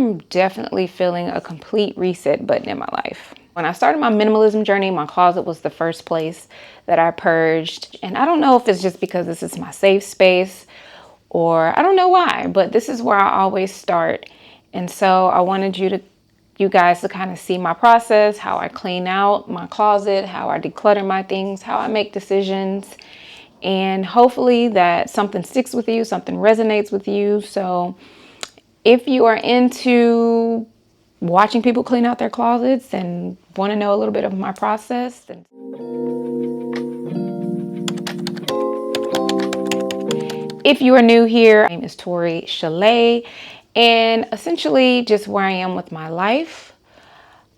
am definitely feeling a complete reset button in my life. When I started my minimalism journey, my closet was the first place that I purged. And I don't know if it's just because this is my safe space or I don't know why, but this is where I always start. And so I wanted you guys to kind of see my process, how I clean out my closet, how I declutter my things, how I make decisions, and hopefully that something sticks with you, something resonates with you. So if you are into watching people clean out their closets and want to know a little bit of my process, then if you are new here, my name is Tori Chalet, and essentially just where I am with my life.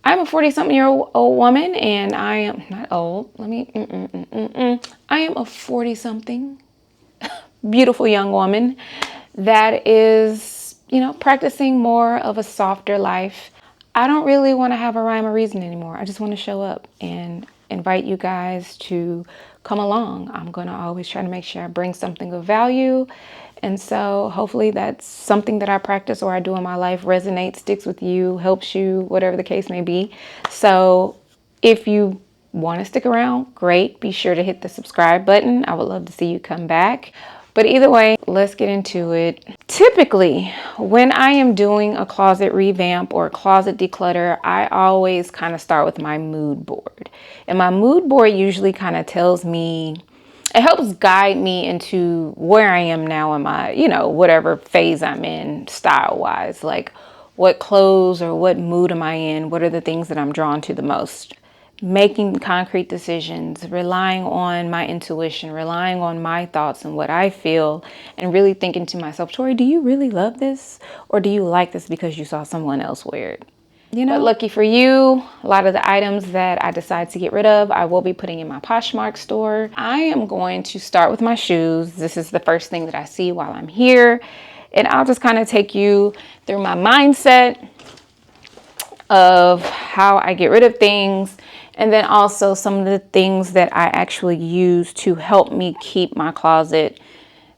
I'm a 40-something-year-old woman, and I am not old. I am a 40-something beautiful young woman that is, practicing more of a softer life. I don't really want to have a rhyme or reason anymore. I just want to show up and invite you guys to come along. I'm going to always try to make sure I bring something of value. And so hopefully that's something that I practice or I do in my life resonates, sticks with you, helps you, whatever the case may be. So if you want to stick around, great. Be sure to hit the subscribe button. I would love to see you come back. But either way, let's get into it. Typically, when I am doing a closet revamp or a closet declutter, I always kind of start with my mood board. And my mood board usually kind of tells me, it helps guide me into where I am now in my, whatever phase I'm in style-wise. Like what clothes or what mood am I in? What are the things that I'm drawn to the most? Making concrete decisions, relying on my intuition, relying on my thoughts and what I feel, and really thinking to myself, Tori, do you really love this? Or do you like this because you saw someone else wear it? But lucky for you, a lot of the items that I decide to get rid of, I will be putting in my Poshmark store. I am going to start with my shoes. This is the first thing that I see while I'm here. And I'll just kind of take you through my mindset of how I get rid of things. And then also some of the things that I actually use to help me keep my closet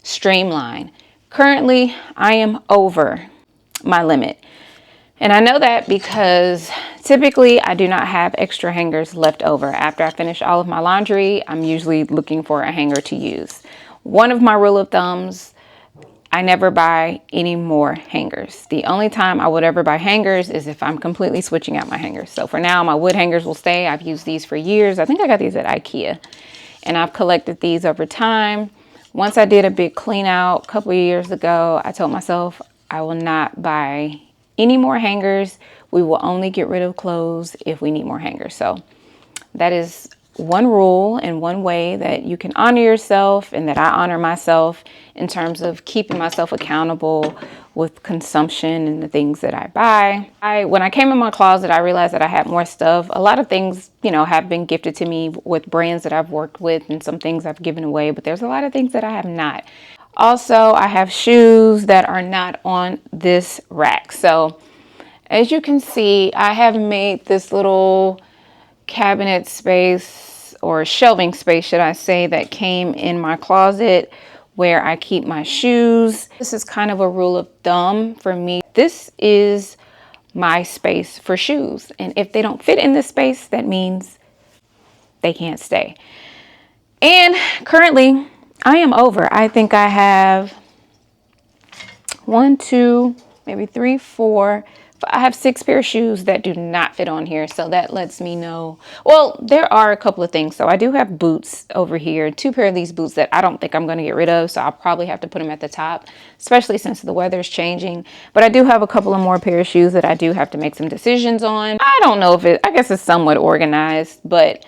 streamlined. Currently, I am over my limit. And I know that because typically I do not have extra hangers left over. After I finish all of my laundry, I'm usually looking for a hanger to use. One of my rule of thumbs, I never buy any more hangers. The only time I would ever buy hangers is if I'm completely switching out my hangers. So for now, my wood hangers will stay. I've used these for years. I think I got these at IKEA, and I've collected these over time. Once I did a big clean out a couple of years ago, I told myself I will not buy any more hangers. We will only get rid of clothes if we need more hangers. So that is one rule and one way that you can honor yourself and that I honor myself in terms of keeping myself accountable with consumption and the things that I buy. When I came in my closet, I realized that I had more stuff. A lot of things, have been gifted to me with brands that I've worked with, and some things I've given away, but there's a lot of things that I have not. Also, I have shoes that are not on this rack. So as you can see, I have made this little cabinet space or shelving space, should I say, that came in my closet where I keep my shoes. This is kind of a rule of thumb for me. This is my space for shoes. And if they don't fit in this space, that means they can't stay. And currently I am over. I think I have 1, 2, maybe 3, 4. I have 6 pair of shoes that do not fit on here. So that lets me know. Well, there are a couple of things. So I do have boots over here, 2 pair of these boots that I don't think I'm going to get rid of. So I'll probably have to put them at the top, especially since the weather is changing. But I do have a couple of more pair of shoes that I do have to make some decisions on. I don't know if I guess it's somewhat organized, but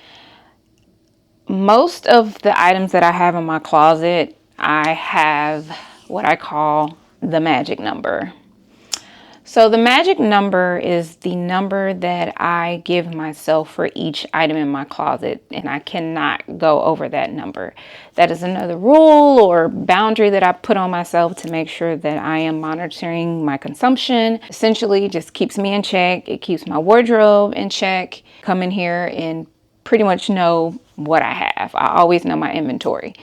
most of the items that I have in my closet, I have what I call the magic number. So the magic number is the number that I give myself for each item in my closet, and I cannot go over that number. That is another rule or boundary that I put on myself to make sure that I am monitoring my consumption. Essentially, just keeps me in check. It keeps my wardrobe in check. Come in here and pretty much know what I have. I always know my inventory.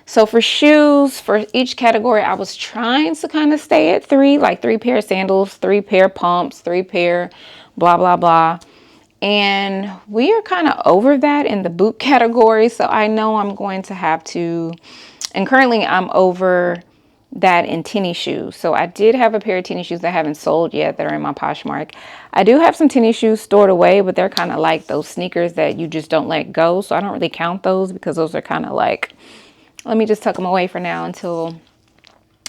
So for shoes, for each category, I was trying to kind of stay at 3, like 3 pair of sandals, 3 pair pumps, 3 pair, blah, blah, blah. And we are kind of over that in the boot category. So I know I'm going to have to, and currently I'm over that in tennis shoes. So I did have a pair of tennis shoes that I haven't sold yet that are in my Poshmark. I do have some tennis shoes stored away, but they're kind of like those sneakers that you just don't let go. So I don't really count those because those are kind of like, let me just tuck them away for now until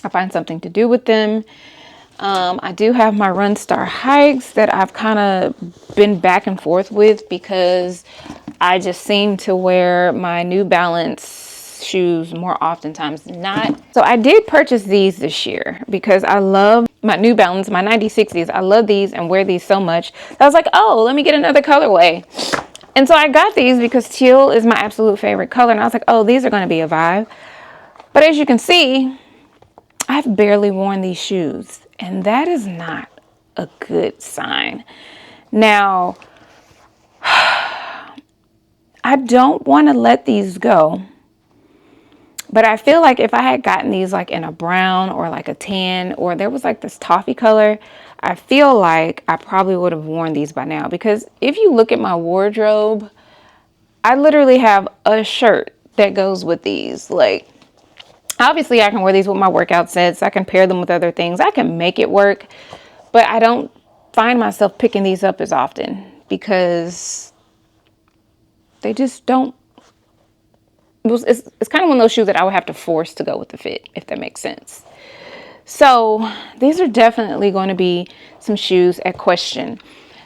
I find something to do with them. I do have my Run Star hikes that I've kind of been back and forth with because I just seem to wear my New Balance shoes more oftentimes than not. So I did purchase these this year because I love my New Balance, my 9060s. I love these and wear these so much. I was like, oh, let me get another colorway. And so I got these because teal is my absolute favorite color. And I was like, oh, these are going to be a vibe. But as you can see, I've barely worn these shoes. And that is not a good sign. Now, I don't want to let these go. But I feel like if I had gotten these like in a brown or like a tan, or there was like this toffee color, I feel like I probably would have worn these by now. Because if you look at my wardrobe, I literally have a shirt that goes with these. Like, obviously I can wear these with my workout sets. I can pair them with other things. I can make it work, but I don't find myself picking these up as often because they just don't. It's kind of one of those shoes that I would have to force to go with the fit, if that makes sense. So these are definitely going to be some shoes at question.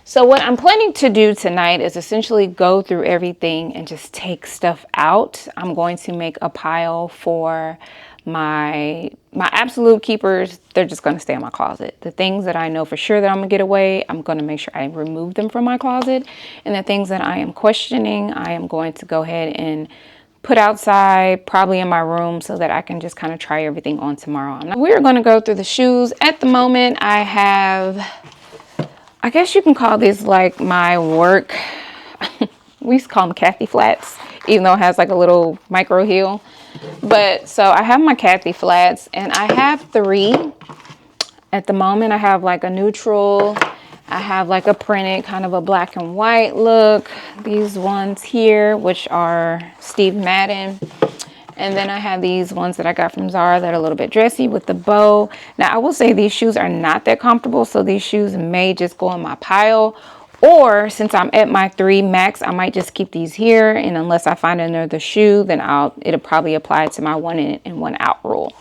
So what I'm planning to do tonight is essentially go through everything and just take stuff out. I'm going to make a pile for my absolute keepers. They're just going to stay in my closet. The things that I know for sure that I'm gonna get away, I'm going to make sure I remove them from my closet. And the things that I am questioning, I am going to go ahead and put outside, probably in my room, so that I can just kind of try everything on tomorrow. We're going to go through the shoes. At the moment, I have, I guess you can call these like my work. We used to call them Kathy flats, even though it has like a little micro heel. But so I have my Kathy flats, and I have 3 at the moment. I have like a neutral, I have like a printed kind of a black and white look. These ones here, which are Steve Madden. And then I have these ones that I got from Zara that are a little bit dressy with the bow. Now I will say these shoes are not that comfortable, so these shoes may just go in my pile. Or since I'm at my 3 max, I might just keep these here. And unless I find another shoe, then it'll probably apply to my 1 in and 1 out rule.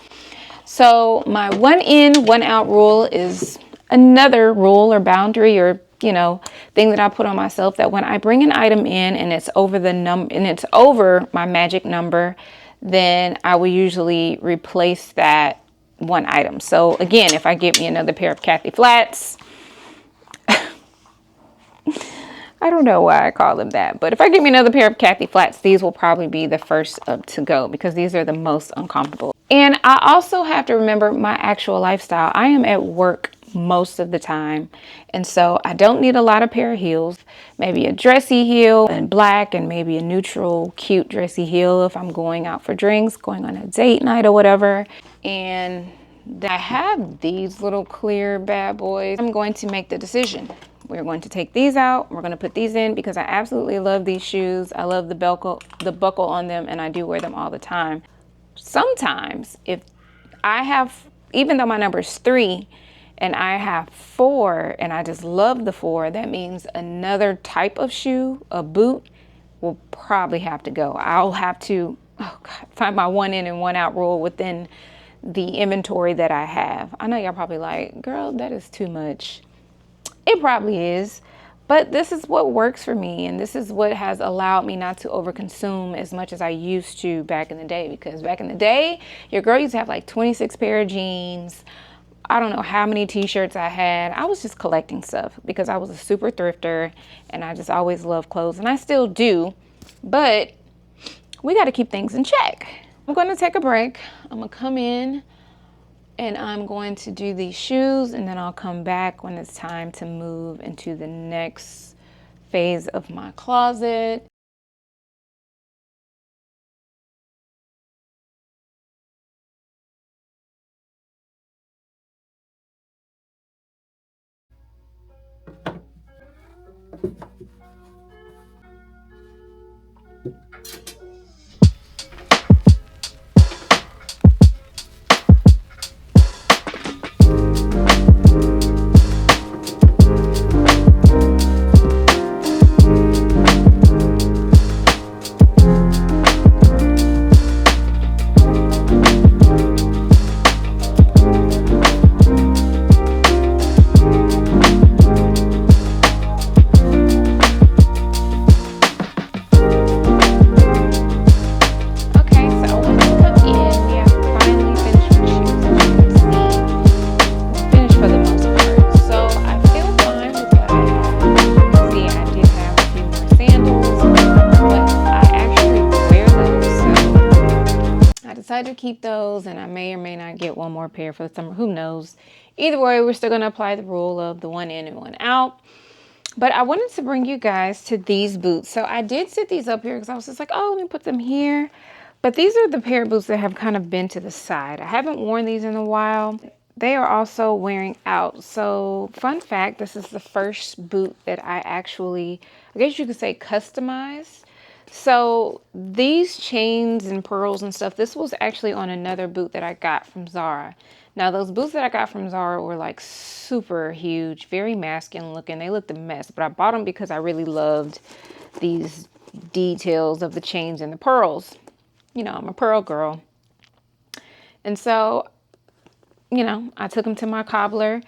So my 1 in, 1 out rule is another rule or boundary or, you know, thing that I put on myself, that when I bring an item in and it's over the number and it's over my magic number, then I will usually replace that 1 item. So again, if I get me another pair of Kathy flats, I don't know why I call them that, but if I get me another pair of Kathy flats, these will probably be the first up to go because these are the most uncomfortable. And I also have to remember my actual lifestyle. I am at work most of the time, and so I don't need a lot of pair of heels. Maybe a dressy heel in black, and maybe a neutral cute dressy heel if I'm going out for drinks, going on a date night or whatever. And I have these little clear bad boys. I'm going to make the decision. We're going to take these out. We're going to put these in because I absolutely love these shoes. I love the buckle on them, and I do wear them all the time. Sometimes if I have, even though my number is 3 and I have 4 and I just love the 4, that means another type of shoe, a boot, will probably have to go. I'll have to find my 1 in and 1 out rule within the inventory that I have. I know y'all probably like, girl, that is too much. It probably is, but this is what works for me, and this is what has allowed me not to overconsume as much as I used to back in the day. Because back in the day, your girl used to have like 26 pair of jeans. I don't know how many t-shirts I had. I was just collecting stuff because I was a super thrifter, and I just always loved clothes, and I still do, but we got to keep things in check. I'm going to take a break. I'm going to come in and I'm going to do these shoes, and then I'll come back when it's time to move into the next phase of my closet. To keep those, and I may or may not get one more pair for the summer, who knows. Either way, we're still going to apply the rule of the one in and one out. But I wanted to bring you guys to these boots. So I did sit these up here because I was just like, oh, let me put them here. But these are the pair of boots that have kind of been to the side. I haven't worn these in a while. They are also wearing out. So fun fact, this is the first boot that I actually, I guess you could say, customized. So these chains and pearls and stuff, this was actually on another boot that I got from Zara. Now those boots that I got from Zara were like super huge, very masculine looking. They looked a mess, but I bought them because I really loved these details of the chains and the pearls. You know, I'm a pearl girl. And so, you know, I took them to my cobbler,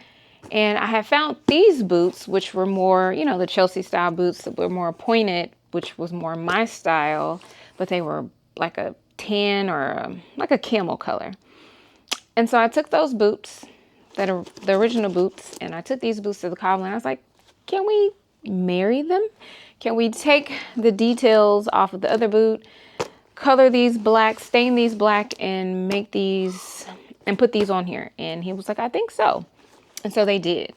and I had found these boots, which were more, you know, the Chelsea style boots that were more pointed, which was more my style, but they were like a tan or like a camel color. And so I took those boots, that are the original boots, and I took these boots to the cobbler, and I was like, can we marry them? Can we take the details off of the other boot, color these black, stain these black, and make these, and put these on here? And he was like, I think so. And so they did.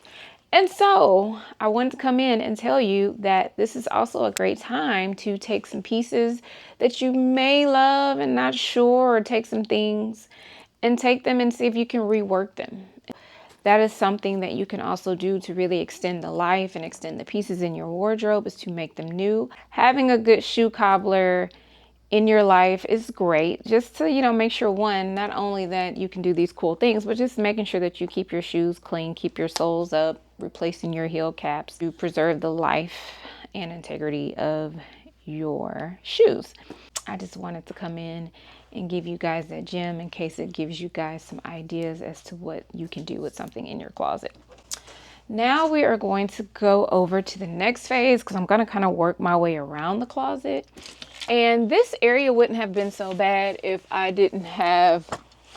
And so I wanted to come in and tell you that this is also a great time to take some pieces that you may love and not sure, or take some things and take them and see if you can rework them. That is something that you can also do to really extend the life and extend the pieces in your wardrobe, is to make them new. Having a good shoe cobbler in your life is great, just to, you know, make sure, one, not only that you can do these cool things, but just making sure that you keep your shoes clean, keep your soles up, replacing your heel caps to preserve the life and integrity of your shoes. I just wanted to come in and give you guys that gem in case it gives you guys some ideas as to what you can do with something in your closet. Now we are going to go over to the next phase, because I'm going to kind of work my way around the closet. And this area wouldn't have been so bad if I didn't have,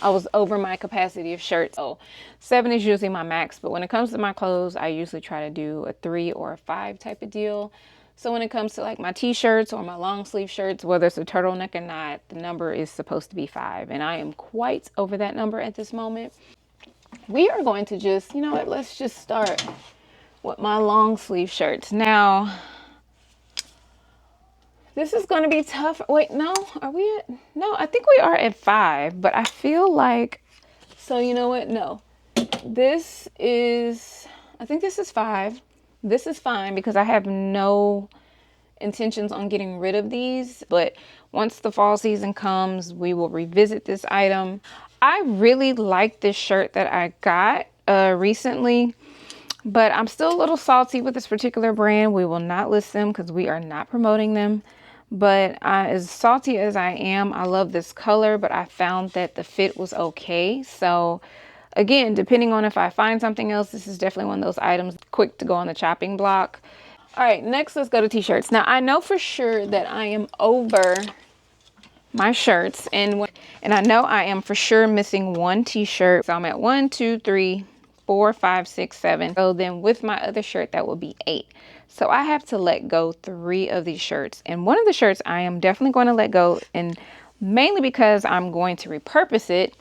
I was over my capacity of shirts. So 7 is usually my max, but when it comes to my clothes, I usually try to do a 3 or a 5 type of deal. So when it comes to like my t-shirts or my long sleeve shirts, whether it's a turtleneck or not, the number is supposed to be 5. And I am quite over that number at this moment. We are going to just, you know what, let's just start with my long sleeve shirts. Now, this is going to be tough. Wait, no, are we at, no, I think we are at 5, but I feel like, so you know what? No, this is, I think this is 5. This is fine because I have no intentions on getting rid of these, but once the fall season comes, we will revisit this item. I really like this shirt that I got recently, but I'm still a little salty with this particular brand. We will not list them because we are not promoting them. But as salty as I am, I love this color, but I found that the fit was okay. So again, depending on if I find something else, this is definitely one of those items quick to go on the chopping block. All right, next let's go to t-shirts. Now I know for sure that I am over my shirts, and I know I am for sure missing one t-shirt. So I'm at 1, 2, 3, 4, 5, 6, 7. So then with my other shirt, that will be 8. So I have to let go 3 of these shirts. And one of the shirts I am definitely going to let go, and mainly because I'm going to repurpose it,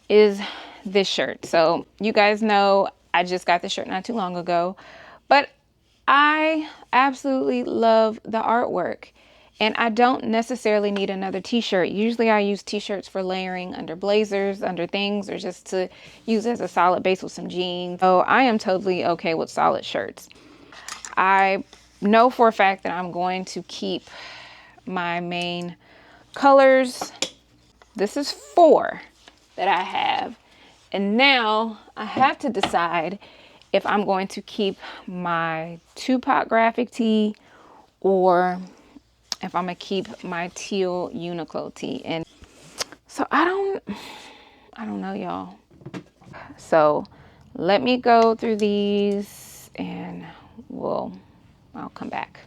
is this shirt. So you guys know I just got this shirt not too long ago, but I absolutely love the artwork. And I don't necessarily need another t-shirt. Usually I use t-shirts for layering under blazers, under things, or just to use as a solid base with some jeans. So I am totally okay with solid shirts. I know for a fact that I'm going to keep my main colors. This is 4 that I have. And now I have to decide if I'm going to keep my 2-pot graphic tee or if I'm gonna keep my teal Uniqlo tee. And so I don't know, y'all. So let me go through these and I'll come back.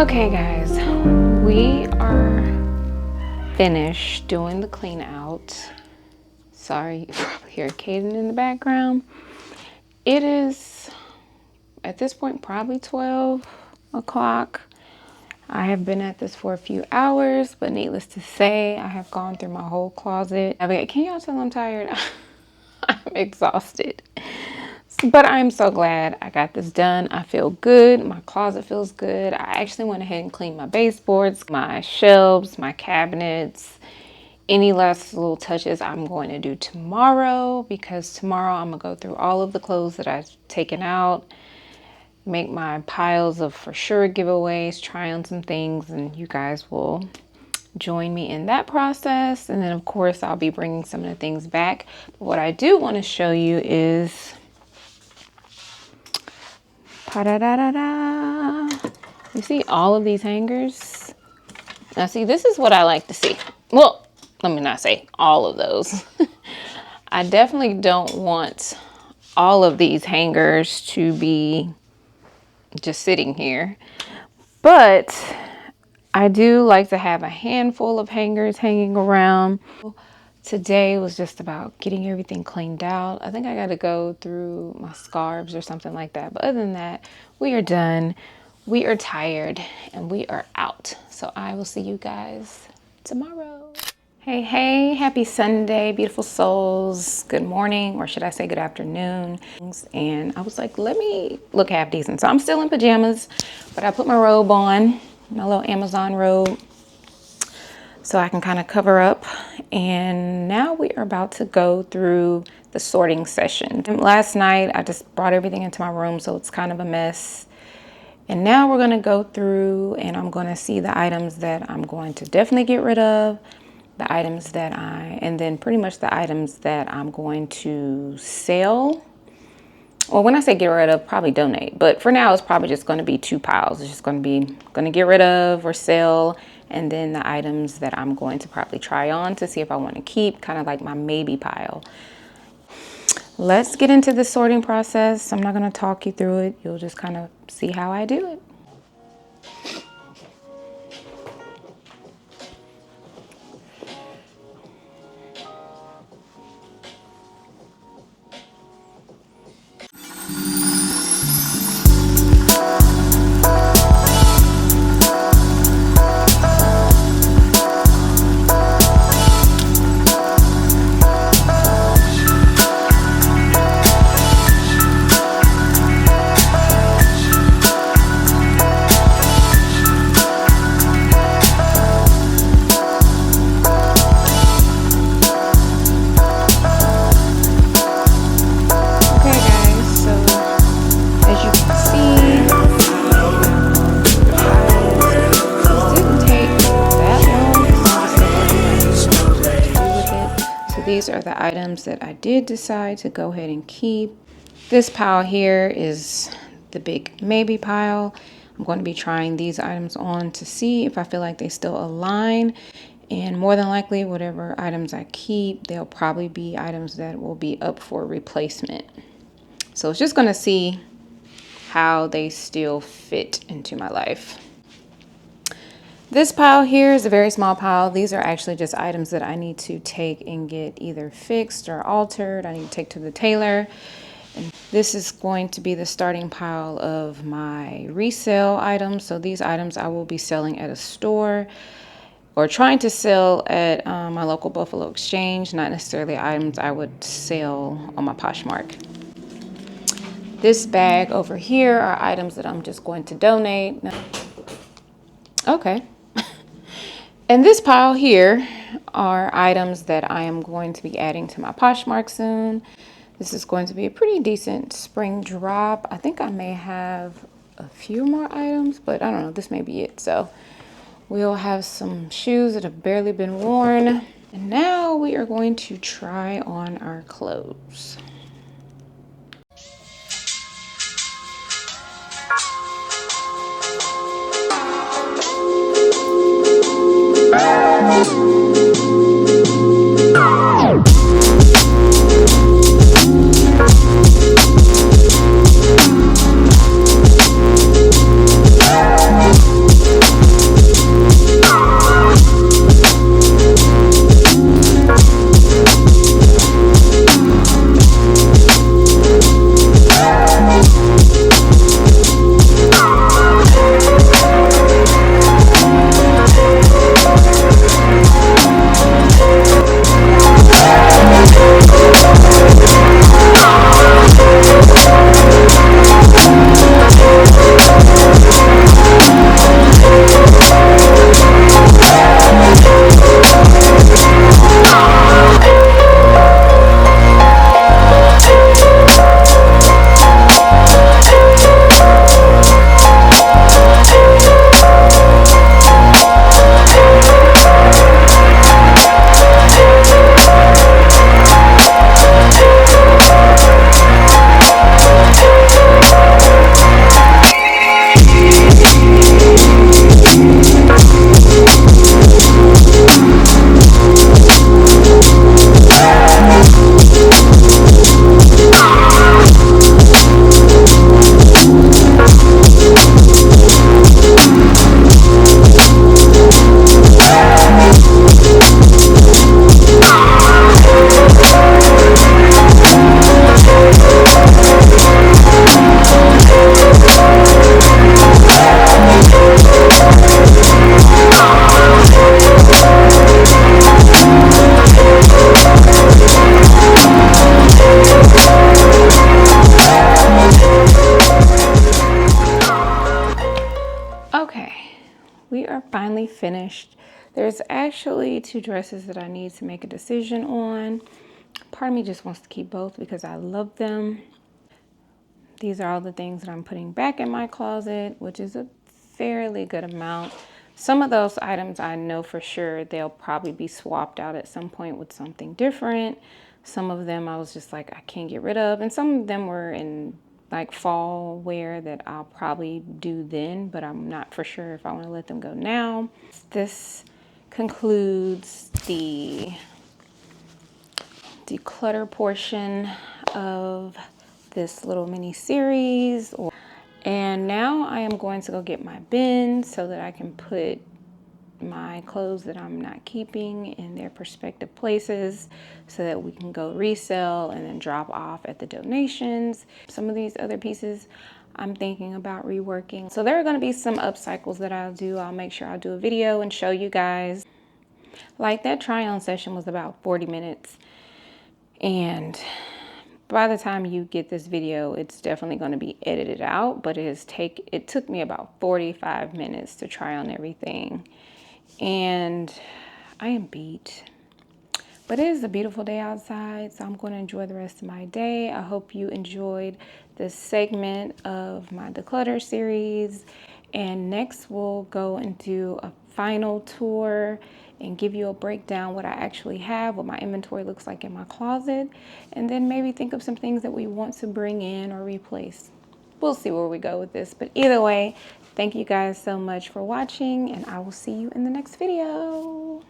Okay guys, we are finished doing the clean out. Sorry, you probably hear Caden in the background. It is, at this point, probably 12 o'clock. I have been at this for a few hours, but needless to say, I have gone through my whole closet. Can y'all tell I'm tired? I'm exhausted. But I'm so glad I got this done. I feel good. My closet feels good. I actually went ahead and cleaned my baseboards, my shelves, my cabinets. Any last little touches I'm going to do tomorrow, because tomorrow I'm going to go through all of the clothes that I've taken out, make my piles of for sure giveaways, try on some things, and you guys will join me in that process. And then of course I'll be bringing some of the things back. But what I do want to show you is you see all of these hangers? Now see, this is what I like to see. Well, let me not say all of those. I definitely don't want all of these hangers to be just sitting here, but I do like to have a handful of hangers hanging around. Today was just about getting everything cleaned out. I think I got to go through my scarves or something like that. But other than that, we are done. We are tired and we are out. So I will see you guys tomorrow. Hey, hey, happy Sunday, beautiful souls. Good morning, or should I say good afternoon. And I was like, let me look half decent. So I'm still in pajamas, but I put my robe on, my little Amazon robe, so I can kind of cover up. And now we are about to go through the sorting session. And last night, I just brought everything into my room, so it's kind of a mess. And now we're gonna go through and I'm gonna see the items that I'm going to definitely get rid of, the items that and then pretty much the items that I'm going to sell. Well, when I say get rid of, probably donate. But for now, it's probably just gonna be two piles. It's just gonna get rid of or sell, and then the items that I'm going to probably try on to see if I want to keep, kind of like my maybe pile. Let's get into the sorting process. I'm not going to talk you through it. You'll just kind of see how I do it. These are the items that I did decide to go ahead and keep. This pile here is the big maybe pile. I'm going to be trying these items on to see if I feel like they still align. And more than likely, whatever items I keep, they'll probably be items that will be up for replacement. So it's just going to see how they still fit into my life. This pile here is a very small pile. These are actually just items that I need to take and get either fixed or altered. I need to take to the tailor. And this is going to be the starting pile of my resale items. So these items I will be selling at a store or trying to sell at my local Buffalo Exchange, not necessarily items I would sell on my Poshmark. This bag over here are items that I'm just going to donate. Okay. And this pile here are items that I am going to be adding to my Poshmark soon. This is going to be a pretty decent spring drop. I think I may have a few more items, but I don't know, this may be it. So we'll have some shoes that have barely been worn. And now we are going to try on our clothes. finished. There's actually 2 dresses that I need to make a decision on. Part of me just wants to keep both because I love them. These are all the things that I'm putting back in my closet, which is a fairly good amount. Some of those items I know for sure they'll probably be swapped out at some point with something different. Some of them I was just like, I can't get rid of. And some of them were in like fall wear that I'll probably do then, but I'm not for sure if I want to let them go now. This concludes the declutter portion of this little mini series. And now I am going to go get my bin so that I can put my clothes that I'm not keeping in their prospective places so that we can go resell and then drop off at the donations. Some of these other pieces I'm thinking about reworking. So there are going to be some upcycles that I'll do. I'll make sure I'll do a video and show you guys. Like that try on session was about 40 minutes. And by the time you get this video, it's definitely going to be edited out, but it took me about 45 minutes to try on everything. And I am beat. But it is a beautiful day outside, so I'm going to enjoy the rest of my day. I hope you enjoyed this segment of my declutter series. And next we'll go and do a final tour and give you a breakdown what I actually have, what my inventory looks like in my closet, and then maybe think of some things that we want to bring in or replace. We'll see where we go with this, but either way, thank you guys so much for watching, and I will see you in the next video.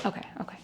Okay.